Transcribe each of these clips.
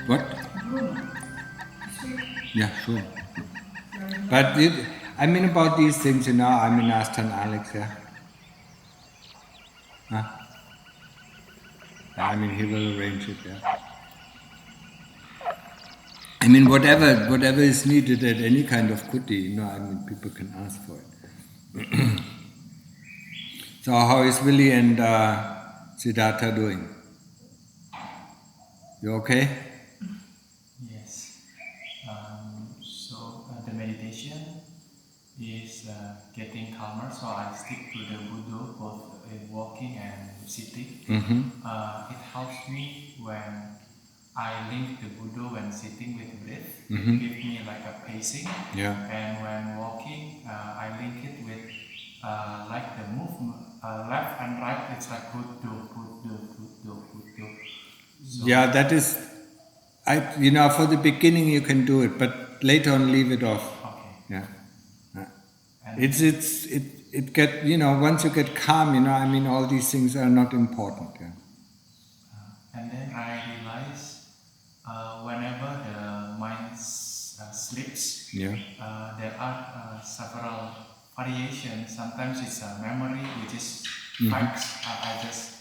What? Yeah, sure. But about these things, ask Alex, yeah? Huh? He will arrange it, yeah. Whatever is needed at any kind of kuti, people can ask for it. So how is Willie and Siddhartha doing? You okay? Yes. The meditation is getting calmer, so I stick to the Buddha both in walking and sitting. It helps me when I link the Buddha when sitting with breath. It gives me like a pacing. Yeah. And when walking, I link it with like the movement, left and right. It's like Buddha. So yeah, that is. For the beginning you can do it, but later on leave it off. Okay. Yeah. It get once you get calm, all these things are not important. Yeah. And then I realize whenever the mind sleeps, there are several variations. Sometimes it's a memory, which is facts. I just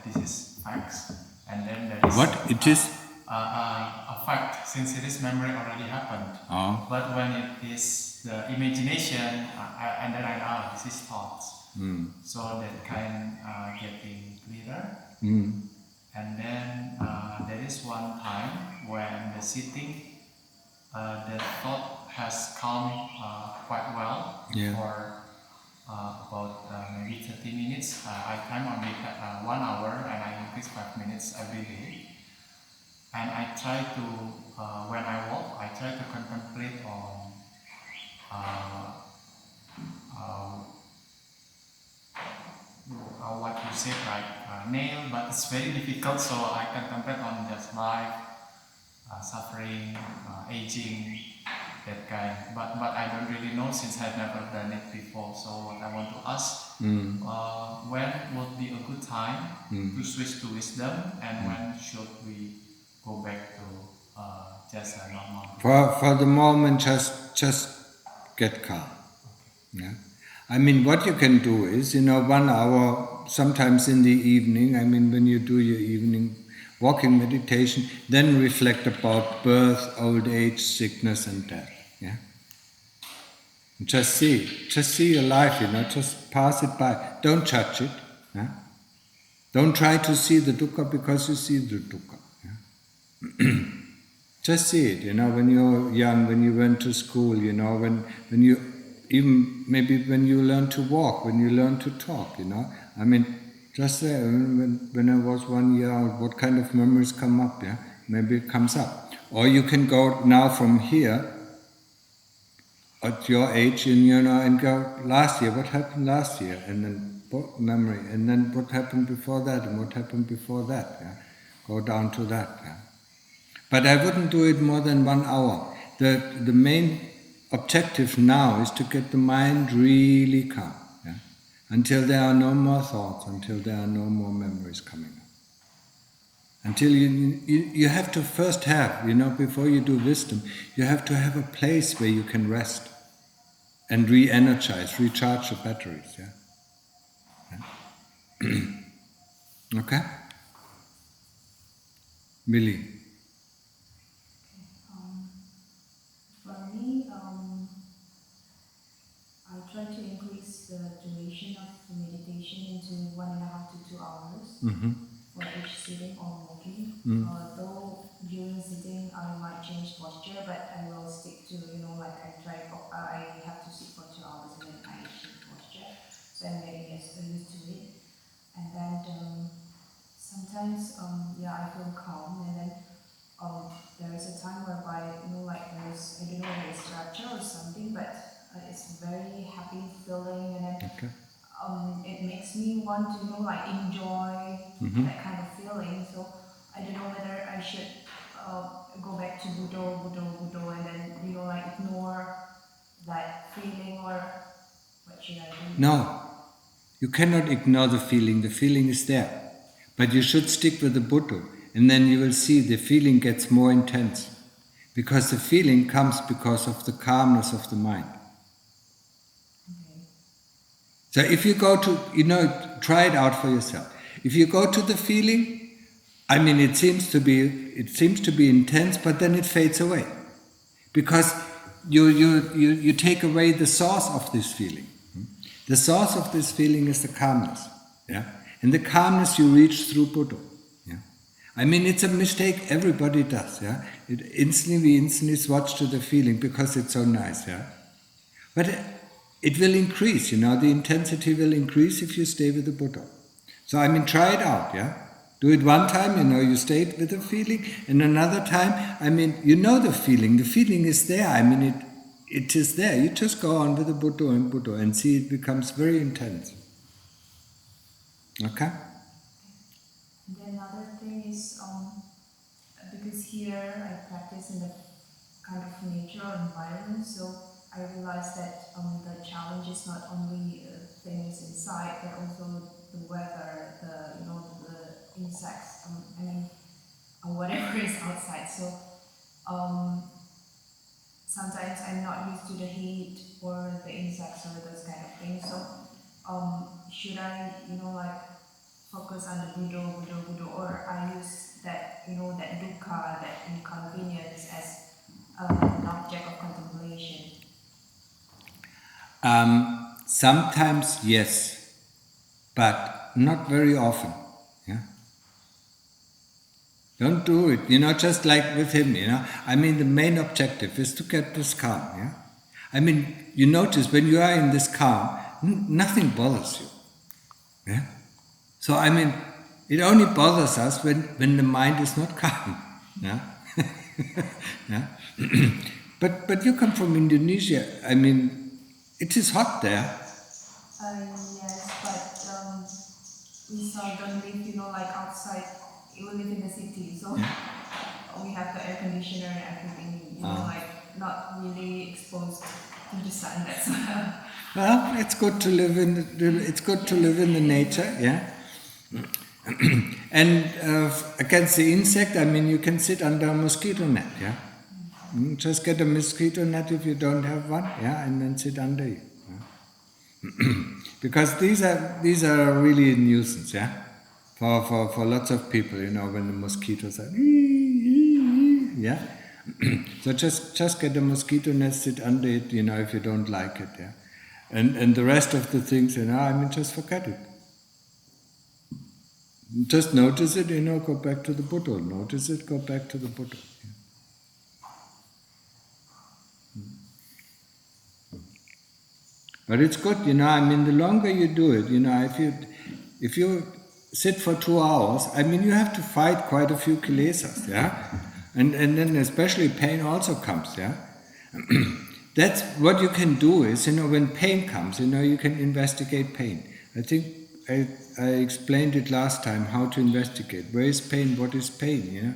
this is facts, and then there is what it is. A fact, since it is memory already happened. Oh. But when it is the imagination, and then this is thoughts. So that kind getting clearer. And then there is one time when the sitting, the thought has come quite well for about maybe 30 minutes. I time only 1 hour, and I increase 5 minutes every day. And I try to, when I walk, I try to contemplate on what you say, like nail, but it's very difficult, so I contemplate on just life, suffering, aging, that kind. But I don't really know, since I've never done it before. So what I want to ask, when would be a good time to switch to wisdom, and when should we go back to just a normal? For the moment, just get calm. Okay. Yeah. What you can do is, 1 hour, sometimes in the evening, when you do your evening walking meditation, then reflect about birth, old age, sickness and death. Yeah. Just see your life, just pass it by. Don't judge it. Yeah? Don't try to see the dukkha because you see the dukkha. Yeah? Just see it, when you're young, when you went to school, when you, even maybe when you learn to walk, when you learn to talk, just there, when I was 1 year old, what kind of memories come up, yeah? Maybe it comes up. Or you can go now from here, at your age, and go, last year, what happened last year? And then memory, and then what happened before that, and what happened before that, yeah? Go down to that, yeah? But I wouldn't do it more than 1 hour. The main objective now is to get the mind really calm, yeah? Until there are no more thoughts, until there are no more memories coming up. Until you have to first have, before you do wisdom, you have to have a place where you can rest and re-energize, recharge the batteries, yeah? Okay? Millie. For me, I try to increase the duration of the meditation into 1.5 to 2 hours for each sitting or walking. Though during sitting I might change posture, but I will stick to, I have to sit for 2 hours and then I change posture. So I'm getting used to it. And then sometimes, I feel calm, and then there is a time whereby, like there's, I don't know whether it's rapture or something, but it's very happy feeling, and then Okay. it makes me want to, like enjoy that kind of feeling. So I don't know whether I should go back to Buddha, and then, like ignore that feeling, or what should I do? No, you cannot ignore the feeling. The feeling is there. But you should stick with the Buddha, and then you will see the feeling gets more intense. Because the feeling comes because of the calmness of the mind. Okay. So if you go to, try it out for yourself. If you go to the feeling, I mean, it seems to be intense, but then it fades away. Because you take away the source of this feeling. The source of this feeling is the calmness. Yeah? And the calmness you reach through Buddha. Yeah? I mean, it's a mistake everybody does. Yeah? We instantly swatch to the feeling because it's so nice. Yeah? But it will increase, the intensity will increase if you stay with the Buddha. So, I mean, try it out. Yeah? Do it one time, you stayed with the feeling, and another time, I mean, the feeling is there, I mean, it is there. You just go on with the Buddha and see it becomes very intense. Okay? And then another thing is, because here I practice in a kind of natural environment, so I realized that the challenge is not only things inside, but also the weather, the insects, whatever is outside. So sometimes I'm not used to the heat or the insects or those kind of things. So should I, like focus on the Buddha, or I use that, that dukkha, that inconvenience as an object of contemplation? Sometimes yes, but not very often. Yeah? Don't do it, just like with him, I mean, the main objective is to get this calm, yeah? I mean, you notice when you are in this calm, nothing bothers you, yeah? So, I mean, it only bothers us when the mind is not calm, yeah? Yeah? But you come from Indonesia, I mean, it is hot there. Yes, but we seldom live, like outside. We live in the city, so we have the air conditioner and everything, like not really exposed to the sun. That's well, it's good to live in the nature, yeah. And against the insect, I mean, you can sit under a mosquito net, yeah. Just get a mosquito net if you don't have one, yeah, and then sit under it. Yeah? Because these are really a nuisance, yeah. For lots of people, when the mosquitoes are, yeah. So just get a mosquito net, sit under it, if you don't like it, yeah. And the rest of the things, I mean, just forget it. Just notice it, go back to the Buddha. Notice it, go back to the Buddha. Yeah. But it's good, I mean, the longer you do it, if you sit for 2 hours, I mean, you have to fight quite a few kilesas, yeah? And then especially pain also comes, yeah? That's what you can do is, when pain comes, you can investigate pain. I think I explained it last time, how to investigate. Where is pain? What is pain, yeah?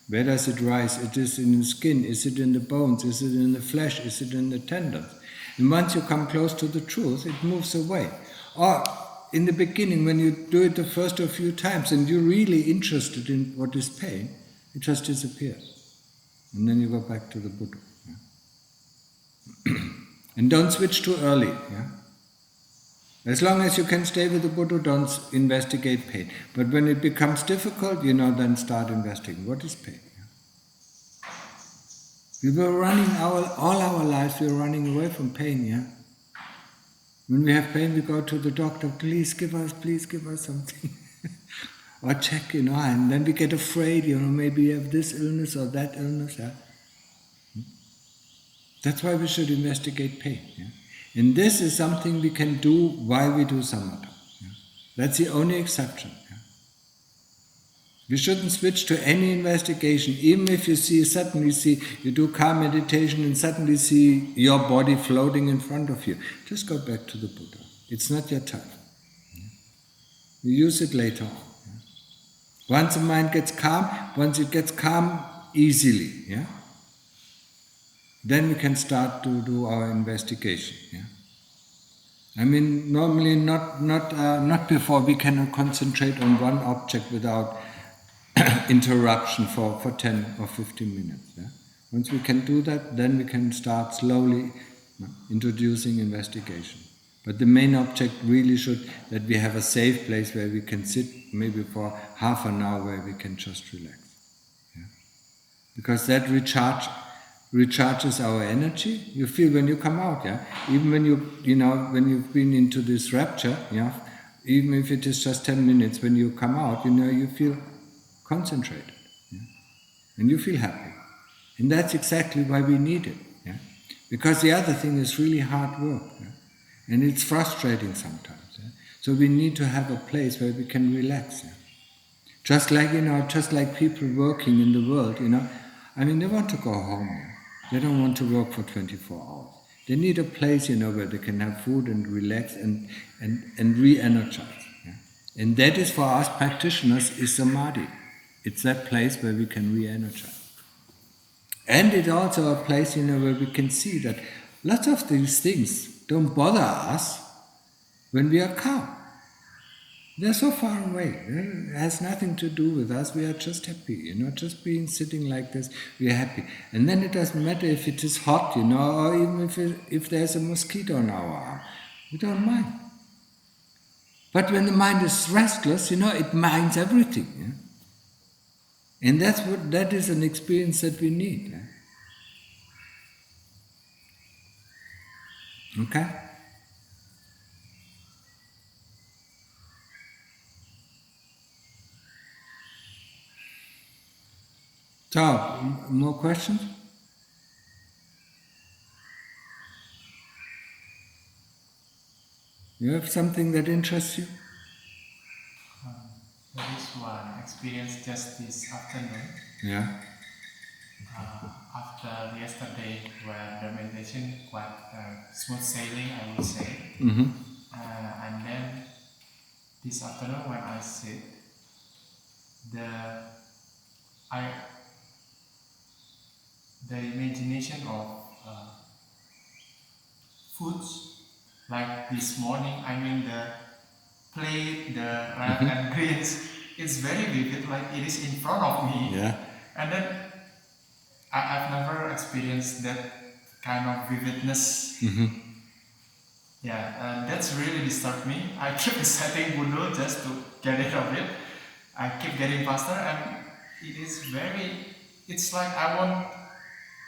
Where does it rise? It is in the skin. Is it in the bones? Is it in the flesh? Is it in the tendons? And once you come close to the truth, it moves away. Or in the beginning, when you do it the first a few times and you're really interested in what is pain, it just disappears. And then you go back to the Buddha. Yeah? And don't switch too early. Yeah? As long as you can stay with the Buddha, don't investigate pain. But when it becomes difficult, then start investigating. What is pain? Yeah? We were running all our lives, we were running away from pain, yeah? When we have pain, we go to the doctor, please give us something. Or check, and then we get afraid, maybe you have this illness or that illness. Yeah? That's why we should investigate pain. Yeah? And this is something we can do while we do samatha. Yeah? That's the only exception. Yeah? We shouldn't switch to any investigation, even if you you do calm meditation and suddenly see your body floating in front of you. Just go back to the Buddha. It's not your time. You use it later on. Once the mind gets calm, once it gets calm easily, then we can start to do our investigation. I mean, normally not before we cannot concentrate on one object without interruption for 10 or 15 minutes. Once we can do that, then we can start slowly introducing investigation. But the main object really should that we have a safe place where we can sit maybe for half an hour where we can just relax. Because that recharges our energy. You feel when you come out, even when when you've been into this rapture, even if it is just 10 minutes, when you come out, you feel concentrated, and you feel happy. And that's exactly why we need it, because the other thing is really hard work, and it's frustrating sometimes. So we need to have a place where we can relax. Just like people working in the world, I mean, they want to go home. They don't want to work for 24 hours. They need a place, where they can have food and relax and re-energize. And that is for us practitioners is samadhi. It's that place where we can re-energize. And it's also a place, where we can see that lots of these things don't bother us when we are calm. They're so far away. It has nothing to do with us. We are just happy, just being sitting like this, we are happy. And then it doesn't matter if it is hot, or even if there's a mosquito on our arm. We don't mind. But when the mind is restless, it minds everything. And that is an experience that we need. Okay? So, more questions? You have something that interests you? There is one experience just this afternoon. Yeah. After yesterday, where the meditation quite smooth sailing, I would say. Mm-hmm. And then this afternoon, when I sit, the imagination of foods, like this morning, I mean the plate, the red and greens, it's very vivid, like it is in front of me. Yeah. And then I've never experienced that kind of vividness. Mm-hmm. Yeah, that's really disturbed me. I keep reciting Buddha just to get rid of it. I keep getting faster, and it's like I want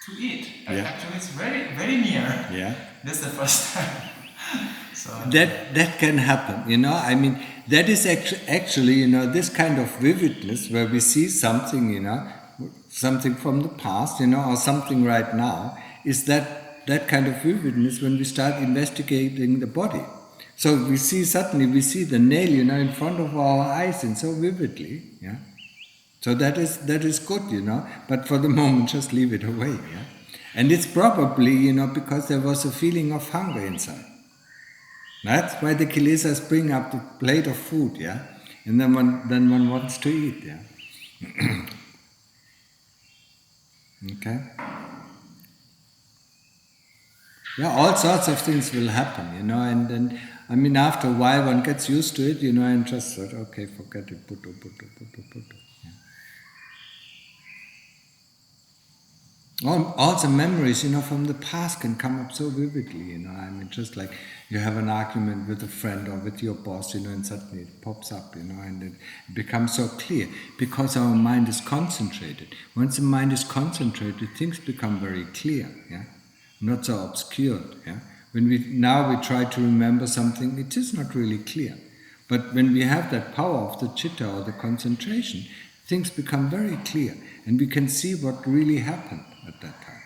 to eat. Yeah. Actually, it's very, very near. Yeah. That's the first time. So That can happen, I mean, that is actually, this kind of vividness where we see something, something from the past, or something right now, is that kind of vividness when we start investigating the body. So suddenly we see the nail, in front of our eyes and so vividly, So that is good, but for the moment just leave it away, And it's probably, because there was a feeling of hunger inside. That's why the kilesas bring up the plate of food, and then one wants to eat, Okay? All sorts of things will happen, and then, I mean, after a while one gets used to it, and just said, okay, forget it, Buddha. All the memories, from the past can come up so vividly, I mean, just like you have an argument with a friend or with your boss, and suddenly it pops up, and it becomes so clear because our mind is concentrated. Once the mind is concentrated, things become very clear, not so obscured, When we try to remember something, it is not really clear. But when we have that power of the chitta or the concentration, things become very clear, and we can see what really happened at that time.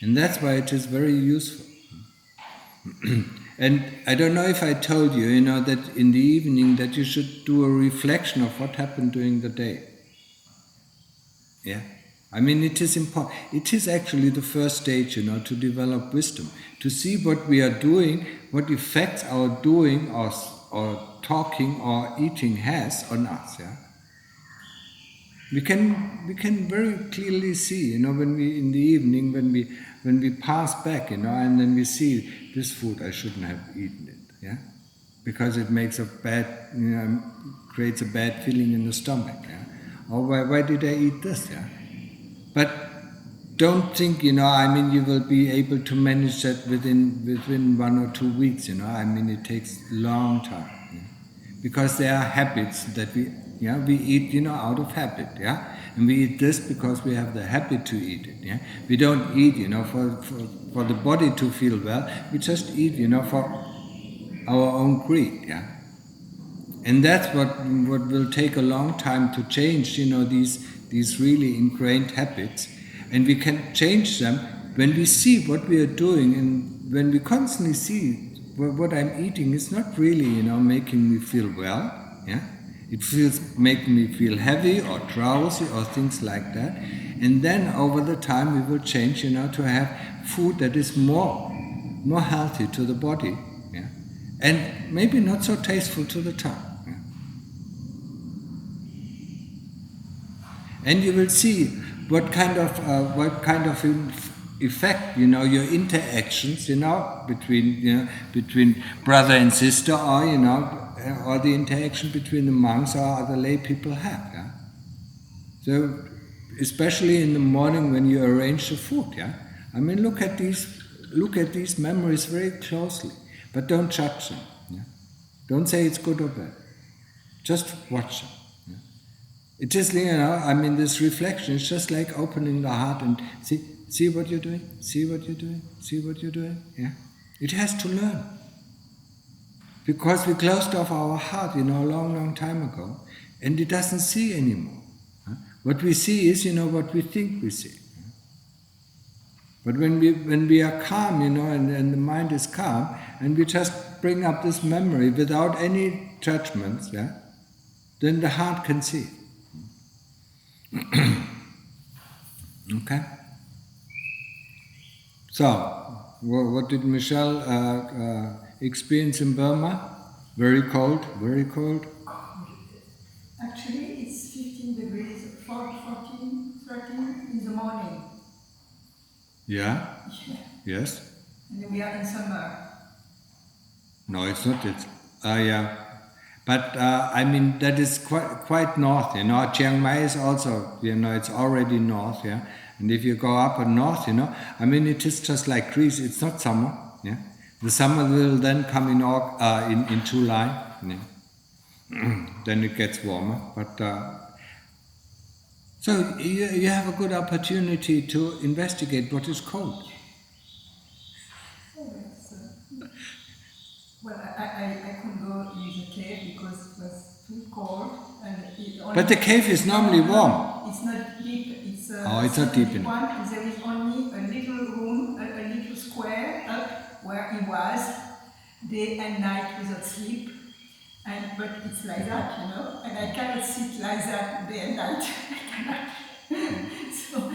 And that's why it is very useful. And I don't know if I told you, you know, that in the evening that you should do a reflection of what happened during the day. Yeah? I mean, it is important. It is actually the first stage, you know, to develop wisdom, to see what we are doing, what effects our doing or talking or eating has on us. Yeah, we can very clearly see, you know, when we in the evening when we pass back, you know, and then we see this food I shouldn't have eaten it. Yeah, because it makes a bad, you know, creates a bad feeling in the stomach. Yeah, or why did I eat this? Yeah. But don't think, you know, I mean, you will be able to manage that within 1 or 2 weeks, you know. I mean, it takes a long time. Yeah? Because there are habits that we eat, you know, out of habit, yeah. And we eat this because we have the habit to eat it, yeah. We don't eat, you know, for the body to feel well. We just eat, you know, for our own greed, yeah. And that's what will take a long time to change, you know, these really ingrained habits. And we can change them when we see what we are doing, and when we constantly see what I'm eating is not really, you know, making me feel well. Yeah, it feels making me feel heavy or drowsy or things like that. And then over the time we will change, you know, to have food that is more healthy to the body. Yeah, and maybe not so tasteful to the tongue. And you will see what kind of effect, you know, your interactions, you know, between brother and sister, or, you know, or the interaction between the monks or other lay people have. Yeah? So, especially in the morning when you arrange the food. Yeah, I mean, look at these memories very closely, but don't judge them. Yeah? Don't say it's good or bad. Just watch them. It is, you know, I mean, this reflection is just like opening the heart and see what you're doing, see what you're doing, see what you're doing. Yeah, it has to learn, because we closed off our heart, you know, a long time ago, and it doesn't see anymore. What we see is, you know, what we think we see. But when we are calm, you know, and the mind is calm, and we just bring up this memory without any judgments, yeah, then the heart can see. Okay? So, what did Michelle experience in Burma? Very cold, very cold. Actually, it's 15 degrees, 14, 13 in the morning. Yeah? Yes? And we are in summer. No, it's not. It's yeah. But I mean, that is quite north, you know. Chiang Mai is also, you know, it's already north, yeah. And if you go up north, you know, I mean, it is just like Greece. It's not summer, yeah. The summer will then come in July, yeah. Then it gets warmer. But so you have a good opportunity to investigate what is cold. Well, I couldn't go in the cave because it was too cold. And but the cave is normally warm. It's not deep. It's it's not deep enough. There is only a little room, a little square up where he was, day and night without sleep. But it's like that, you know. And I cannot sit like that day and night. I cannot. So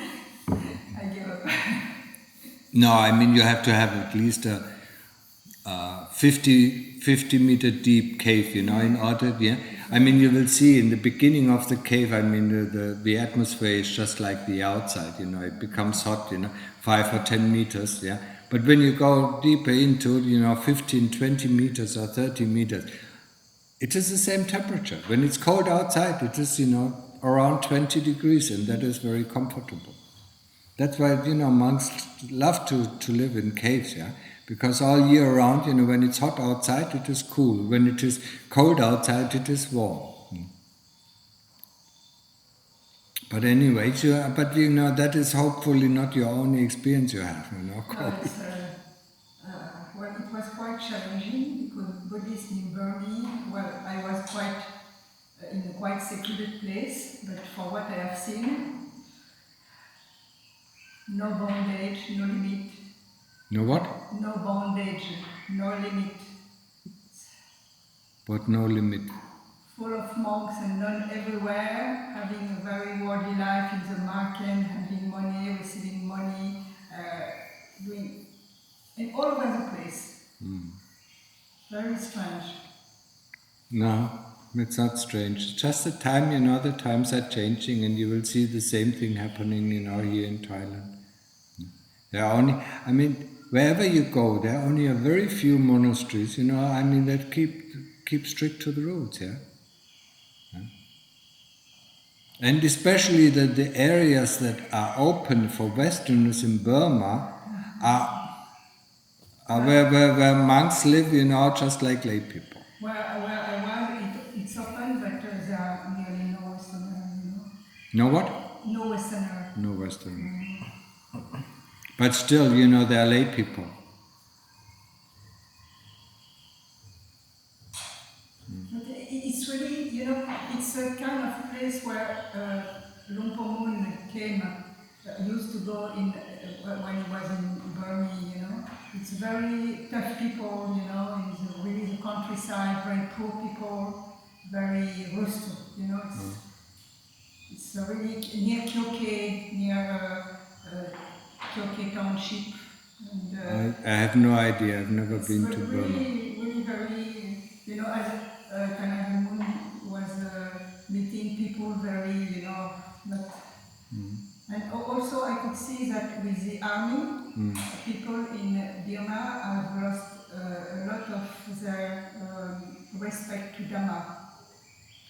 I give up. No, I mean, you have to have at least a 50 meter deep cave, you know, in order, yeah. I mean, you will see in the beginning of the cave, I mean, the atmosphere is just like the outside, you know, it becomes hot, you know, 5 or 10 meters, yeah. But when you go deeper into, you know, 15, 20 meters or 30 meters, it is the same temperature. When it's cold outside, it is, you know, around 20 degrees, and that is very comfortable. That's why, you know, monks love to live in caves, yeah. Because all year round, you know, when it's hot outside, it is cool. When it is cold outside, it is warm. But anyway, you know, that is hopefully not your only experience you have, you know. Well, it was quite challenging because Buddhists in Burma, well, I was in a quite secluded place, but for what I have seen, no bondage, no limit. No what? No bondage, no limit. But no limit. Full of monks and nuns everywhere, having a very worldly life in the market, having money, receiving money, doing, and all over the place. Very strange. No, it's not strange. It's just the time, the times are changing, and you will see the same thing happening, here in Thailand. There are only, wherever you go, there are only a very few monasteries, that keep strict to the rules, yeah? And especially the areas that are open for Westerners in Burma are where monks live, just like lay people. Where I was, it's open, but there are nearly no Westerners, No what? No Westerners. No Westerners. But still, they are lay people. But it's really, it's a kind of place where Luang Por Mun used to go in when he was in Burma, It's very tough people, in really the countryside, very poor people, very rustic, It's really near Kyoke, near Kyoke Township. And, I have no idea. I've never been to Burma. Really very, as Kanagamun was meeting people very, not. And also I could see that with the army, people in Burma have lost a lot of their respect to Dhamma.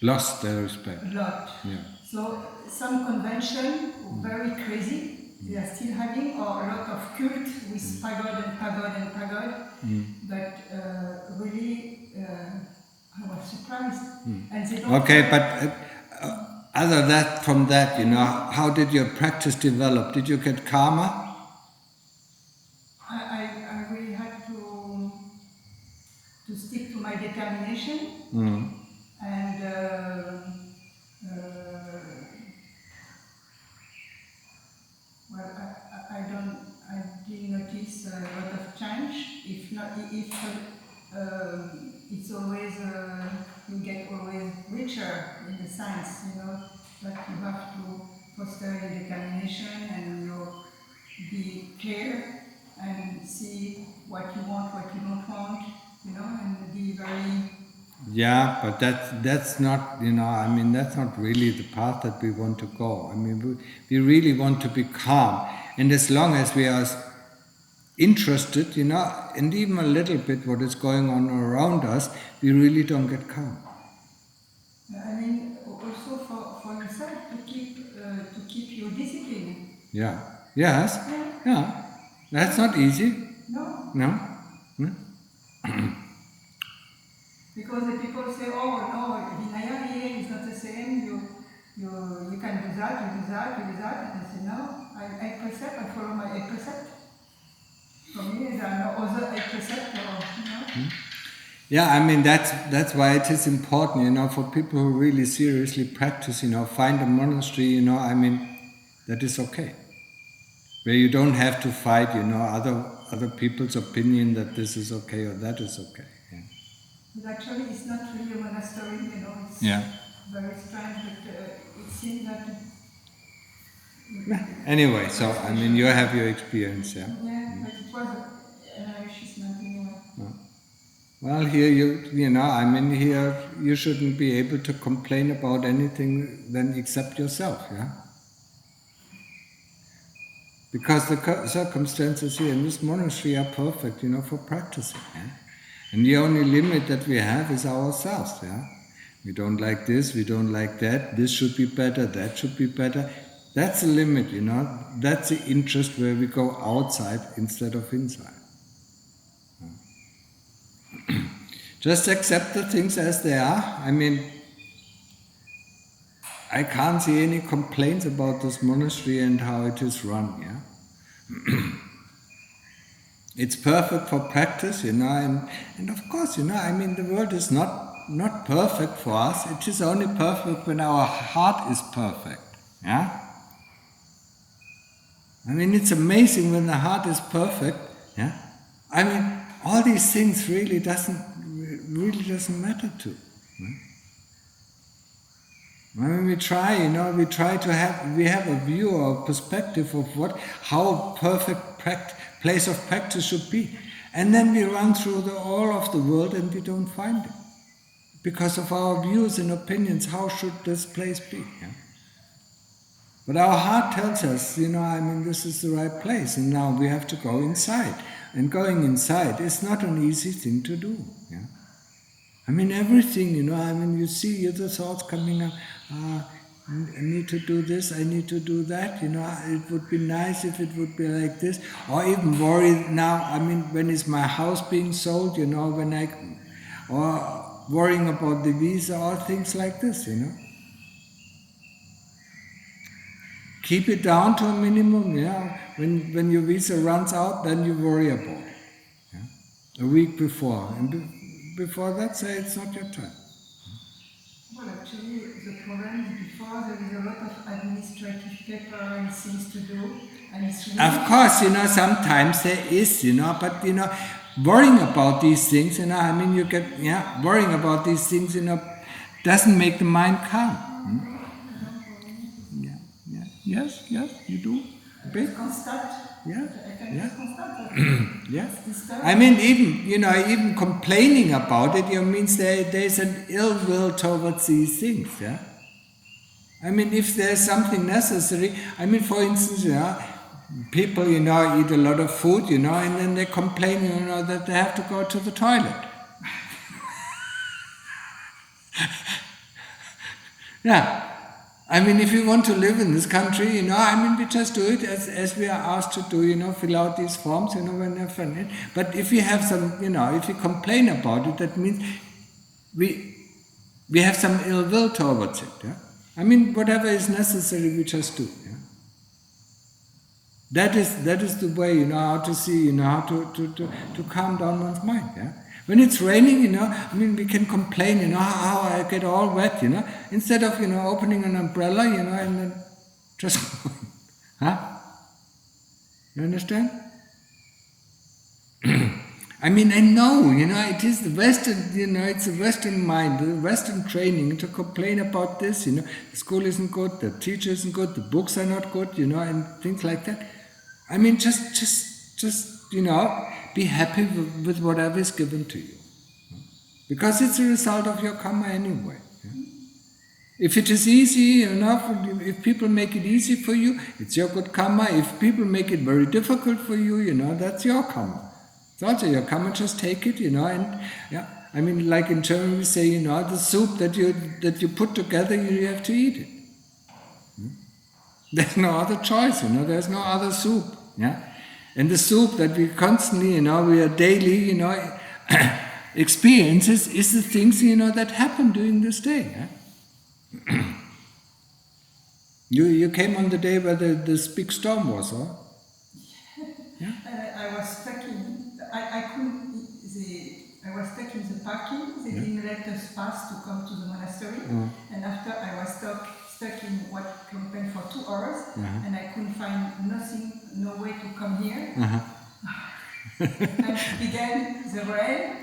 Lost their respect. A lot. Yeah. So some convention, very crazy, they are still having, or a lot of cult with pagod and pagod and pagod, but really I was surprised. And they don't Okay, but from that, how did your practice develop? Did you get karma? I really had to stick to my determination, and I didn't notice a lot of change. If it's always, you get always richer in the science, but you have to foster your determination and you be clear and see what you want, what you don't want, and be very... Yeah, but that's not, that's not really the path that we want to go. We really want to be calm. And as long as we are interested, and even a little bit what is going on around us, we really don't get calm. Also for yourself to keep your discipline. Yeah. Yes. Yeah. That's not easy. No. No. Because the people say, oh no, Vinaya here is not the same. You can do that, you do that, you do that. And I say no. I precept. I follow my 8 precepts. For me, there are no other 8 precepts. Yeah, that's why it is important, for people who really seriously practice, find a monastery, that is okay. Where you don't have to fight, other people's opinion that this is okay or that is okay. Yeah. But actually, it's not really a monastery, it's very strange, but it seems that... Anyway, so, you have your experience, yeah. Yeah, but it was an enrichment anyway. Well, here here you shouldn't be able to complain about anything then except yourself, yeah? Because the circumstances here in this monastery are perfect, for practicing, yeah? And the only limit that we have is ourselves, yeah? We don't like this, we don't like that, this should be better, that should be better. That's the limit, That's the interest where we go outside instead of inside. Just accept the things as they are. I can't see any complaints about this monastery and how it is run, yeah? It's perfect for practice, and of course, the world is not perfect for us. It is only perfect when our heart is perfect, yeah? It's amazing when the heart is perfect, Yeah? I mean, all these things really doesn't matter to. I mean, we try to have a view or perspective of how perfect place of practice should be. And then we run through all of the world and we don't find it. Because of our views and opinions, how should this place be? Yeah? But our heart tells us, this is the right place, and now we have to go inside. And going inside is not an easy thing to do. Yeah? I mean, everything, you see the thoughts coming up, I need to do this, I need to do that, it would be nice if it would be like this. Or even worry now, when is my house being sold, or worrying about the visa, or things like this, Keep it down to a minimum, When your visa runs out, then you worry about it. Yeah? A week before. And before that, say it's not your time. Well, actually, the problem is before there is a lot of administrative paper and things to do, and it's really... Of course, sometimes there is, but, worrying about these things, worrying about these things, doesn't make the mind calm. Yes, you do. Constant. Yeah. Yes. Even complaining about it, means there's an ill will towards these things. Yeah. If there's something necessary, for instance, people, eat a lot of food, and then they complain, that they have to go to the toilet. Yeah. If you want to live in this country, we just do it as we are asked to do, fill out these forms, when they're finished. But if you have some, if you complain about it, that means we have some ill will towards it. Yeah? Whatever is necessary, we just do. Yeah? That is the way, how to see, how to calm down one's mind. Yeah? When it's raining, we can complain, how I get all wet, instead of, opening an umbrella, and then just going. Huh? You understand? I know, it is the Western, it's the Western mind, the Western training to complain about this, the school isn't good, the teacher isn't good, the books are not good, and things like that. Just be happy with whatever is given to you. Because it's a result of your karma anyway. If it is easy enough, if people make it easy for you, it's your good karma. If people make it very difficult for you, that's your karma. It's also your karma, just take it, and yeah. Like in German we say, the soup that you put together, you have to eat it. There's no other choice, there's no other soup. Yeah. And the soup that we constantly, we are daily, experiences is the things, that happen during this day. Yeah? You came on the day where this big storm was, huh? Yeah? I was stuck in, I was stuck in the parking. They didn't let us pass to come to the monastery. And after I was stuck in what campaign for 2 hours, and I couldn't find nothing, no way to come here. And began the rain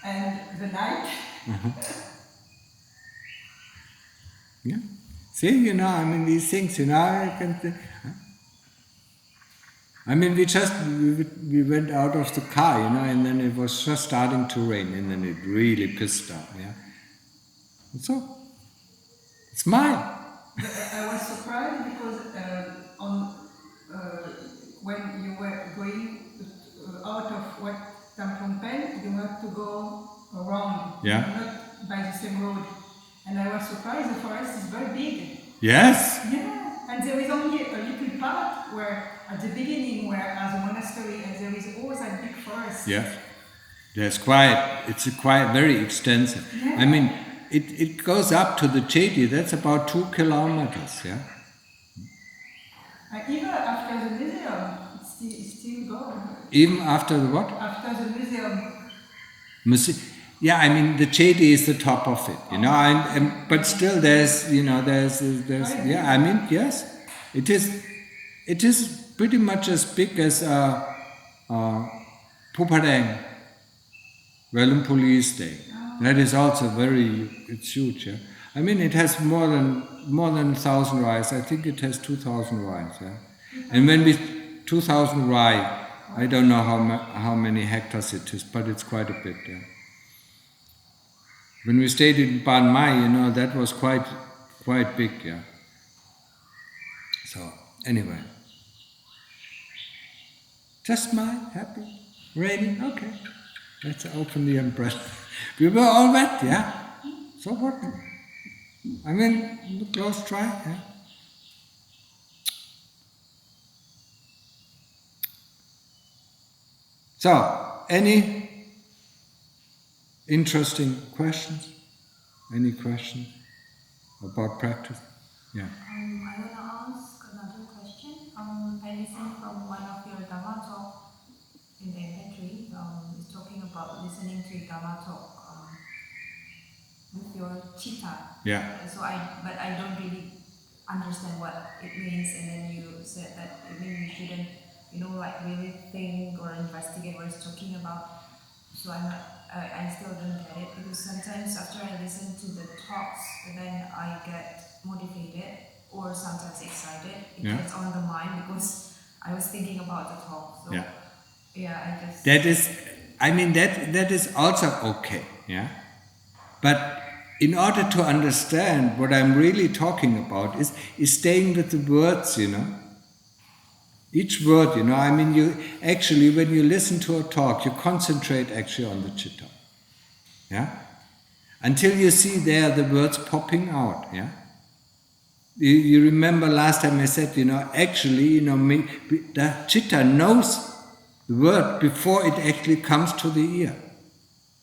and the night. Yeah. See, these things, I can think. We went out of the car, and then it was just starting to rain, and then it really pissed off, yeah. And so, smile. I was surprised because when you were going out of what Phnom Penh, you had to go around, not by the same road. And I was surprised the forest is very big. Yes. Yeah, and there is only a little part where, at the beginning, where as a monastery, and there is always a big forest. Yeah. It's quite very extensive. Yeah. It goes up to the Chedi, that's about 2 kilometers, yeah? Even after the museum, it's still going. Even after the what? After the museum. Yeah, the Chedi is the top of it, but still there's, yes, it is pretty much as big as Phu Khongtong, Wellum Police Day. That is also it's huge. Yeah? I mean, it has more than 1,000 rice. I think it has 2,000 rice. Yeah? And when 2,000 rye, I don't know how many hectares it is, but it's quite a bit. Yeah? When we stayed in Ban Mai, that was quite big. Yeah. So anyway, just smile, happy, raining. Okay, let's open the umbrella. We were all wet, yeah. So what? I mean, the clothes dry. Yeah? So, any interesting questions? Any questions about practice? Yeah. I want to ask another question. I listened from one of your Dhamma talk in the MP3. It's talking about listening to Dhamma talk with your chitta. Yeah. So but I don't really understand what it means. And then you said that it means you shouldn't, really think or investigate what it's talking about. So I still don't get it, because sometimes after I listen to the talks, then I get motivated or sometimes excited. It gets on the mind because I was thinking about the talk. So I just... That is also okay, yeah. But in order to understand what I'm really talking about is staying with the words, Each word, you actually, when you listen to a talk, you concentrate actually on the chitta. Yeah? Until you see there the words popping out. Yeah? You remember last time I said, actually, the chitta knows the word before it actually comes to the ear.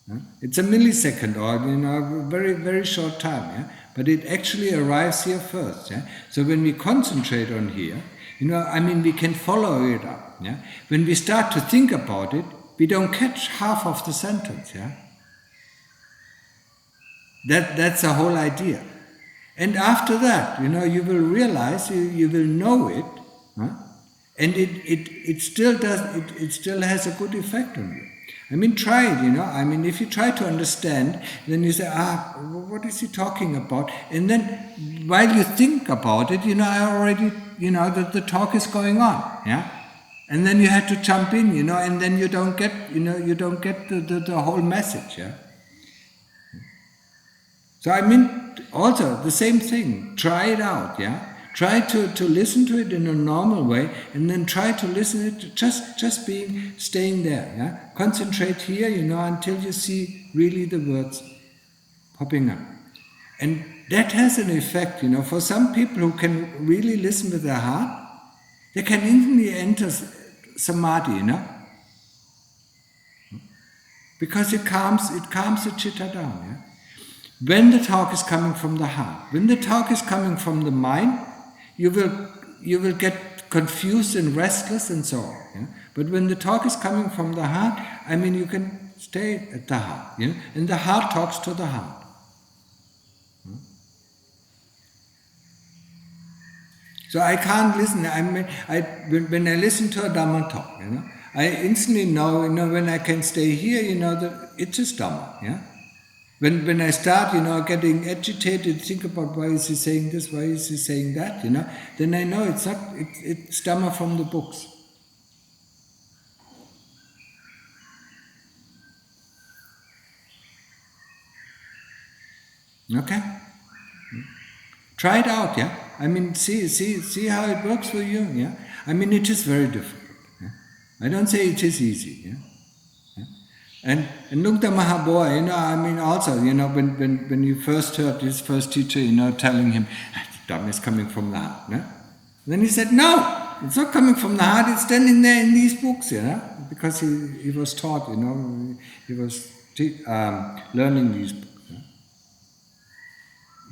Yeah? It's a millisecond or, a very, very short time. Yeah? But it actually arrives here first. Yeah? So when we concentrate on here, we can follow it up. Yeah? When we start to think about it, we don't catch half of the sentence. Yeah? That's the whole idea. And after that, you will realize, you will know it, and it still does. It still has a good effect on you. Try it, if you try to understand, then you say, what is he talking about? And then, while you think about it, I already, the talk is going on, yeah? And then you have to jump in, and then you don't get, the whole message, yeah? So, also, the same thing, try it out, yeah? Try to listen to it in a normal way, and then try to listen to it just staying there. Yeah? Concentrate here, until you see really the words popping up. And that has an effect, for some people who can really listen with their heart, they can instantly enter samadhi, because it calms the chitta down. Yeah? When the talk is coming from the heart, when the talk is coming from the mind, you will get confused and restless and so on. Yeah? But when the talk is coming from the heart, you can stay at the heart. Yeah? And the heart talks to the heart. So I can't listen. When I listen to a Dhamma talk, I instantly know, when I can stay here, that it's just Dhamma. Yeah? When I start, getting agitated, think about why is he saying this, why is he saying that, then I know it's Dhamma from the books. Okay? Try it out, yeah? See how it works for you, yeah? It is very difficult. Yeah? I don't say it is easy, yeah? And Nukta Mahaboa, also, when you first heard his first teacher, telling him, Dhamma is coming from the heart. Yeah? Then he said, no, it's not coming from the heart, it's standing there in these books, because he was taught, he was learning these books. Yeah?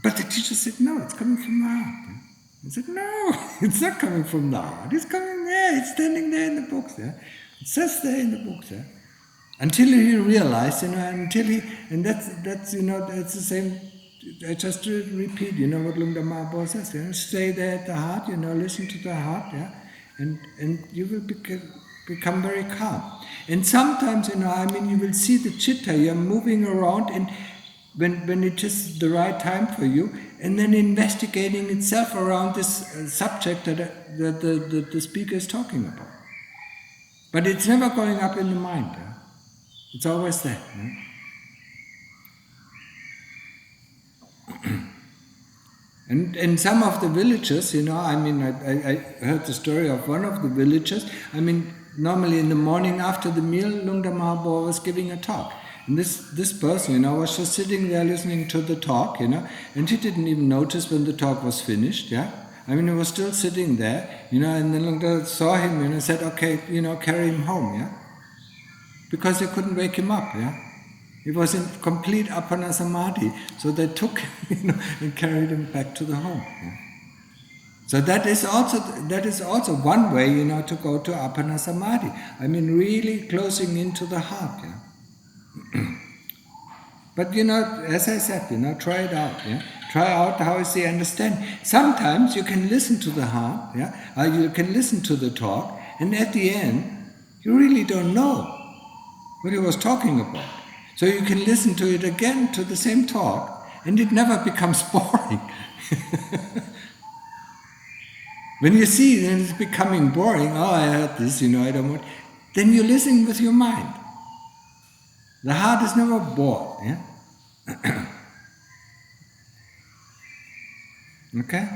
But the teacher said, no, it's coming from the heart. Yeah? He said, no, it's not coming from the heart, it's coming there, it's standing there in the books. Yeah? It says there in the books. Yeah? Until he realized, and that's the same. I just repeat, what Lungda Mahaboa says. Stay there at the heart, listen to the heart, yeah, and you will become very calm. And sometimes, you will see the chitta, you're moving around, and when it is the right time for you, and then investigating itself around this subject that the speaker is talking about. But it's never going up in the mind. It's always there. And some of the villages, I heard the story of one of the villages. Normally in the morning after the meal, Lungda Mahaboa was giving a talk. And this person, was just sitting there listening to the talk, and he didn't even notice when the talk was finished, he was still sitting there, and then Lungda saw him, and said, okay, carry him home, because they couldn't wake him up, He was in complete Appana Samadhi, so they took him, and carried him back to the home. So that is also one way, to go to Appana Samadhi. Really closing into the heart. But as I said, try it out. Try out how is the understanding. Sometimes you can listen to the heart, you can listen to the talk, and at the end, you really don't know what he was talking about. So you can listen to it again, to the same talk, and it never becomes boring. When you see that it's becoming boring, I heard this, I don't want, then you listen with your mind. The heart is never bored. Okay?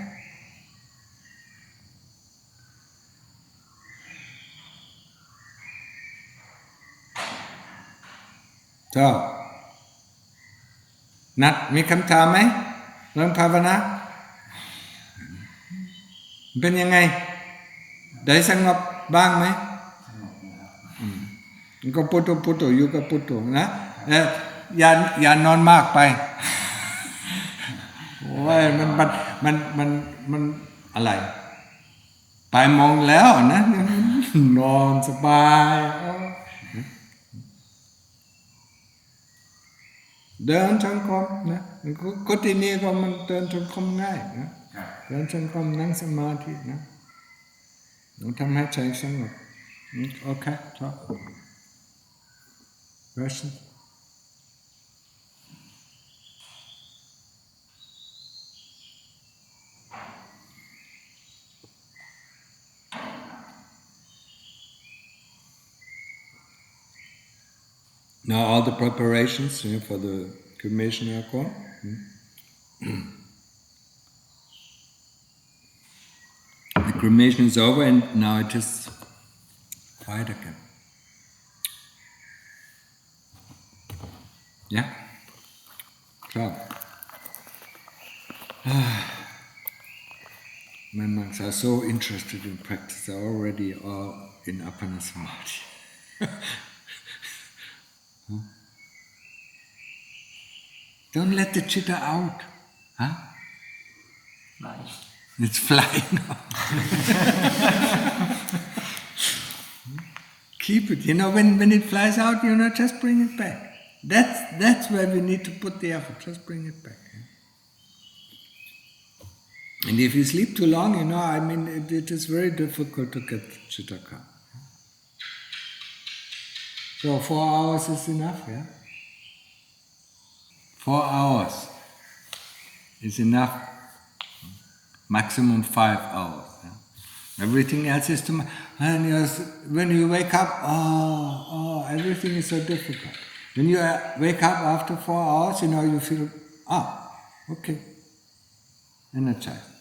So, นัดมีคำถามไหมเรื่องภาวนาเป็นยังไงได้สงบบ้างไหมก็พุทโธพุทโธอยู่กับพุทโธนะอย่านอนมากไปว่ามันอะไรไปมองแล้วนะนอนสบายเดินจงกรมนะก็ที่นี่ก็มันเดินจงกรมง่ายนะเดินจงกรมนั่งสมาธินะทำให้ใจสงบโอเคจบ Question? Now all the preparations for the cremation are gone. The cremation is over and now it is quiet again. Yeah? So, my monks are so interested in practice, they're already all in Appana Samadhi. Don't let the chitta out. Flying. It's flying out. Keep it. When it flies out, just bring it back. That's where we need to put the effort. Just bring it back. And if you sleep too long, it is very difficult to get chitta calm. So 4 hours is enough, 4 hours is enough. Maximum 5 hours. Everything else is too much. And when you wake up, everything is so difficult. When you wake up after 4 hours, you feel, okay, energized.